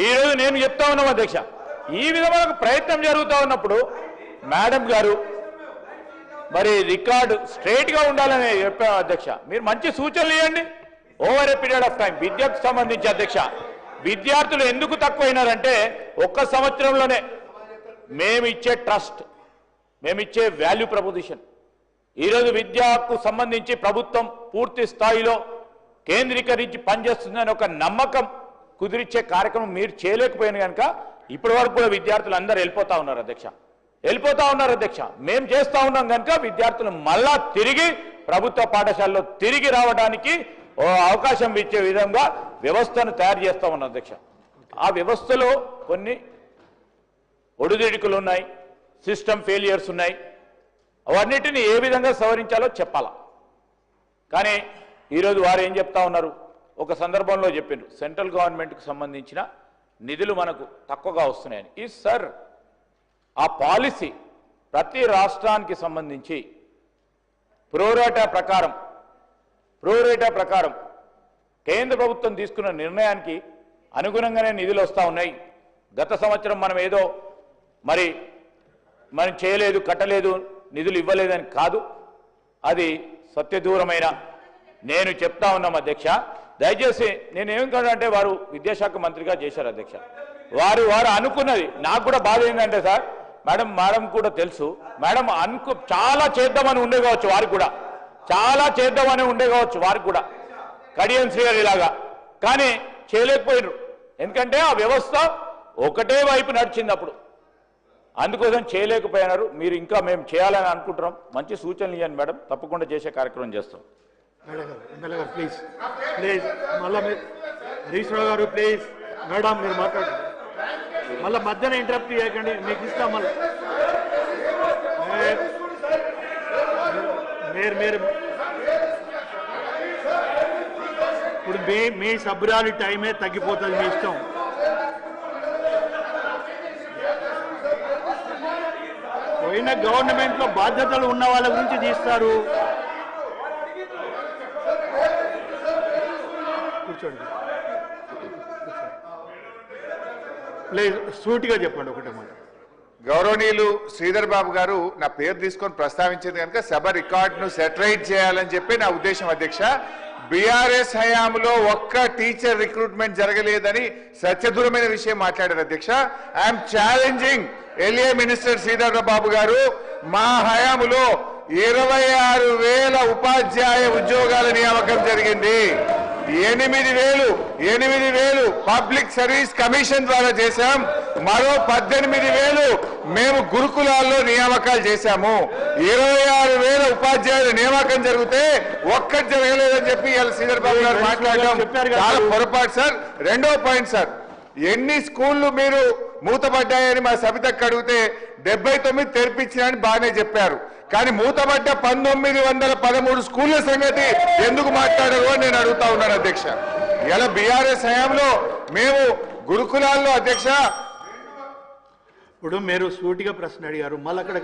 ఈరోజు నేను చెప్తా ఉన్నాం అధ్యక్ష, ఈ విధమైన ప్రయత్నం జరుగుతూ ఉన్నప్పుడు మేడం గారు మరి రికార్డు స్ట్రైట్గా ఉండాలని చెప్పాం అధ్యక్ష. మీరు మంచి సూచనలు ఇవ్వండి. Over a period of time విద్యకు సంబంధించి అధ్యక్ష, విద్యార్థులు ఎందుకు తక్కువైనారంటే ఒక్క సంవత్సరంలోనే మేమిచ్చే ట్రస్ట్, మేమిచ్చే వాల్యూ ప్రపోజిషన్, ఈరోజు విద్యకు సంబంధించి ప్రభుత్వం పూర్తి స్థాయిలో కేంద్రీకరించి పనిచేస్తుందని ఒక నమ్మకం కుదిరిచ్చే కార్యక్రమం మీరు చేయలేకపోయిన కనుక ఇప్పటి వరకు కూడా విద్యార్థులు అందరూ వెళ్ళిపోతా ఉన్నారు అధ్యక్ష. మేము చేస్తూ ఉన్నాం కనుక విద్యార్థులు మళ్ళా తిరిగి ప్రభుత్వ పాఠశాలలో తిరిగి రావడానికి అవకాశం ఇచ్చే విధంగా వ్యవస్థను తయారు చేస్తూ ఉన్నాం అధ్యక్ష. ఆ వ్యవస్థలో కొన్ని ఒడిదుడుకులు ఉన్నాయి, సిస్టమ్ ఫెయిలియర్స్ ఉన్నాయి. అవన్నిటిని ఏ విధంగా సవరించాలో చెప్పాలా. కానీ ఈరోజు వారు ఏం చెప్తా ఉన్నారు, ఒక సందర్భంలో చెప్పిండ్రు సెంట్రల్ గవర్నమెంట్కి సంబంధించిన నిధులు మనకు తక్కువగా వస్తున్నాయని. ఈ సార్ ఆ పాలసీ ప్రతి రాష్ట్రానికి సంబంధించి ప్రోరేటా ప్రకారం కేంద్ర ప్రభుత్వం తీసుకున్న నిర్ణయానికి అనుగుణంగానే నిధులు వస్తూ ఉన్నాయి. గత సంవత్సరం మనం ఏదో మనం చేయలేదు, కట్టలేదు, నిధులు ఇవ్వలేదని కాదు, అది సత్యదూరమైన నేను చెప్తా ఉన్నాం అధ్యక్ష. దయచేసి నేనేమంటానంటే వారు విద్యాశాఖ మంత్రిగా చేశారు అధ్యక్ష. వారు అనుకున్నది నాకు కూడా బాధ ఏంటంటే సార్, మేడం కూడా తెలుసు, మేడం చాలా చేద్దామని ఉండే కావచ్చు వారికి కూడా కడియం శ్రీగారు ఇలాగా, కానీ చేయలేకపోయినారు. ఎందుకంటే ఆ వ్యవస్థ ఒకటే వైపు నడిచింది అప్పుడు, అందుకోసం చేయలేకపోయినారు. మీరు ఇంకా మేము చేయాలని అనుకుంటున్నాం. మంచి సూచనలు ఇవ్వండి మేడం, తప్పకుండా చేసే కార్యక్రమం చేస్తాం. ప్లీజ్ మళ్ళీ హరీష్ రావు గారు ప్లీజ్ మేడం మీరు మాట్లాడండి. మళ్ళీ మధ్యన ఇంటరప్ట్ చేయకండి, మీకు ఇస్తాం. మళ్ళీ మీరు ఇప్పుడు మీ సభ్యురాలి టైమే తగ్గిపోతుంది, మీ ఇష్టం. పోయిన గవర్నమెంట్లో బాధ్యతలు ఉన్న వాళ్ళ గురించి తీస్తారు. కూర్చోండి ప్లీజ్, సూటిగా చెప్పండి ఒకటే మాట. గౌరవనీయులు శ్రీధర్ బాబు గారు నా పేరు తీసుకొని ప్రస్తావించింది కనుక సభ రికార్డును సెటరైట్ చేయాలని చెప్పి నా ఉద్దేశం అధ్యక్ష. బీఆర్ఎస్ హయాంలో ఒక్క టీచర్ రిక్రూట్మెంట్ జరగలేదని సత్యదూరమైన విషయం మాట్లాడారు అధ్యక్ష. I'm challenging LA minister Sridhar Babu గారు, మా హయాంలో 26,000 ఉపాధ్యాయ ఉద్యోగాల నియామకం జరిగింది. 8,000 పబ్లిక్ సర్వీస్ కమిషన్ ద్వారా చేశాం. మరో 18,000 మేము గురుకులాల్లో నియామకాలు చేశాము. 26,000 ఉపాధ్యాయుల నియామకం జరిగితే ఒక్కటి జరగలేదని చెప్పి శ్రీధర్ బాబు గారు మాట్లాడడం చాలా పొరపాటు సార్. రెండో పాయింట్ సార్, ఎన్ని స్కూళ్లు మీరు మూతపడ్డాయని మా సబితకు అడిగితే 79 తెరిపించినని బాగానే చెప్పారు. కానీ మూతపడ్డ 1913 స్కూళ్ల సంగతి ఎందుకు మాట్లాడారు అని నేను అడుగుతా ఉన్నాను అధ్యక్ష. ఇలా బీఆర్ఎస్ హయాంలో మేము గురుకులాల్లో అధ్యక్ష. ఇప్పుడు మీరు సూటిగా ప్రశ్న అడిగారు, మళ్ళీ అక్కడ